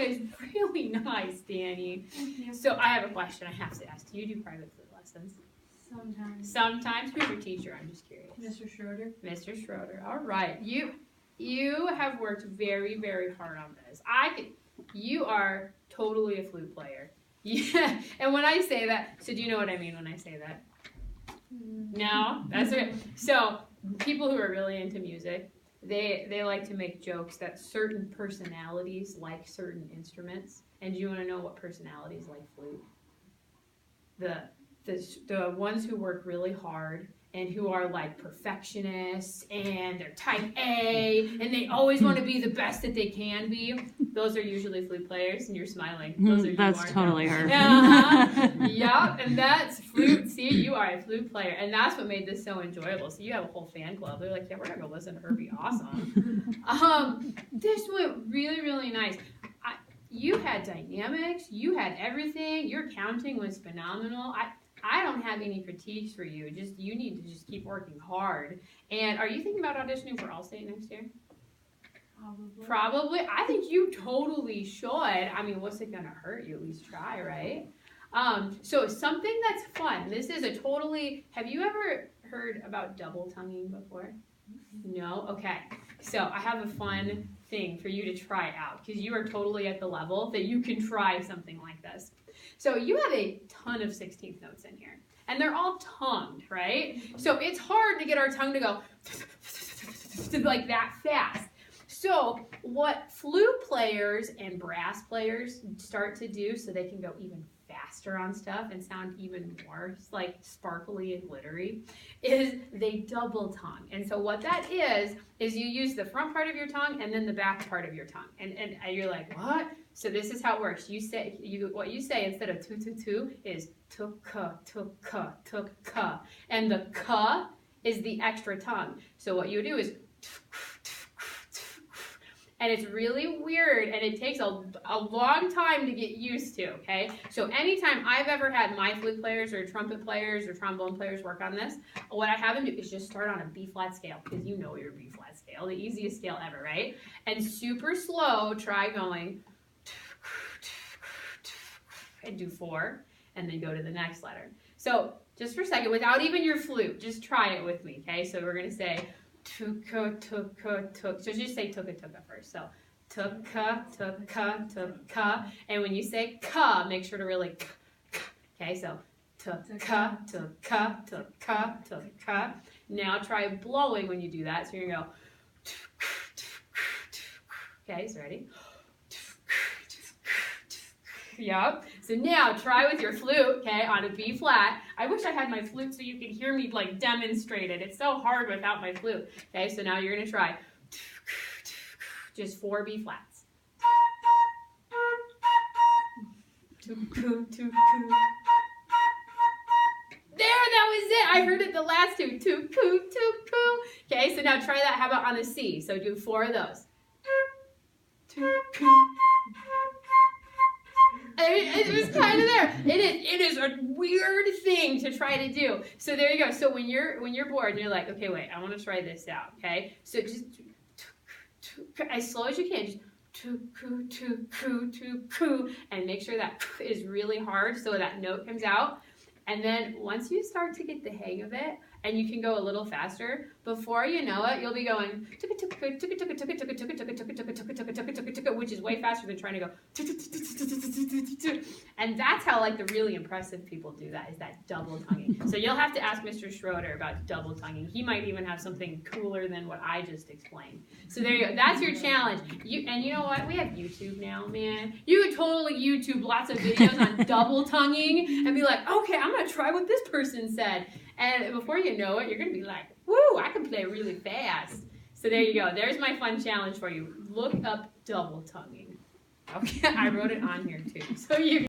is really nice, Dani. So I have a question I have to ask. Do you do private flute lessons? Sometimes. Sometimes. Who's your teacher? I'm just curious. Mr. Schroeder. Mr. Schroeder. All right. You have worked very, very hard on this. You are totally a flute player. Yeah. And when I say that, so do you know what I mean when I say that? No? That's okay. So people who are really into music, they like to make jokes that certain personalities like certain instruments. And do you want to know what personalities like flute? The ones who work really hard and who are like perfectionists and they're type A and they always want to be the best that they can be. Those are usually flute players, and you're smiling. Those are That's totally her. Yep, and that's flute. See, you are a flute player, and that's what made this so enjoyable. So you have a whole fan club. They're like, yeah, we're gonna go listen to her. Be awesome. This went really, really nice. You had dynamics. You had everything. Your counting was phenomenal. I don't have any critiques for you. Just you need to just keep working hard. And are you thinking about auditioning for Allstate next year? Probably. I think you totally should. I mean, what's it gonna hurt? You at least try, right? So something that's fun. This is a totally. Have you ever heard about double tonguing before? No? Okay. So I have a fun thing for you to try out because you are totally at the level that you can try something like this. So you have a ton of 16th notes in here, and they're all tongued, right? So it's hard to get our tongue to go like that fast. So what flute players and brass players start to do so they can go even faster on stuff and sound even more like sparkly and glittery is they double tongue. And so what that is you use the front part of your tongue and then the back part of your tongue. And you're like, what? So this is how it works. What you say instead of tu tu tu is tu-ka, tu-ka, tu-ka. And the ka is the extra tongue. So what you do is and it's really weird, and it takes a long time to get used to, okay? So anytime I've ever had my flute players or trumpet players or trombone players work on this, what I have them do is just start on a B-flat scale, because you know your B-flat scale, the easiest scale ever, right? And super slow, try going, and do 4, and then go to the next letter. So just for a second, without even your flute, just try it with me, okay? So we're going to say, tuka, tuka, tuka. So just say tuka, tuka first. So tuka, tuka, tuka. And when you say ka, make sure to really okay, so tuka, tuka, tuka, tuka. Now try blowing when you do that. So you're going to go okay, so ready? Yep. So now try with your flute, okay, on a B flat. I wish I had my flute so you could hear me like demonstrate it. It's so hard without my flute. Okay, so now you're gonna try just 4 B flats. There, that was it. I heard it the last 2. Okay, so now try that. How about on a C? So do 4 of those. It was kind of there. It is a weird thing to try to do. So there you go. So when you're bored and you're like, okay, wait, I want to try this out. Okay, so just as slow as you can, just and make sure that is really hard so that note comes out. And then once you start to get the hang of it, and you can go a little faster, before you know it, you'll be going, which is way faster than trying to go, and that's how like the really impressive people do that, is that double tonguing. So you'll have to ask Mr. Schroeder about double tonguing. He might even have something cooler than what I just explained. So there you go. That's your challenge. And you know what? We have YouTube now, man. You could totally YouTube lots of videos on double tonguing and be like, okay, I'm going to try what this person said. And before you know it, you're going to be like, woo, I can play really fast. So there you go. There's my fun challenge for you. Look up double tonguing. Okay, I wrote it on here too. So you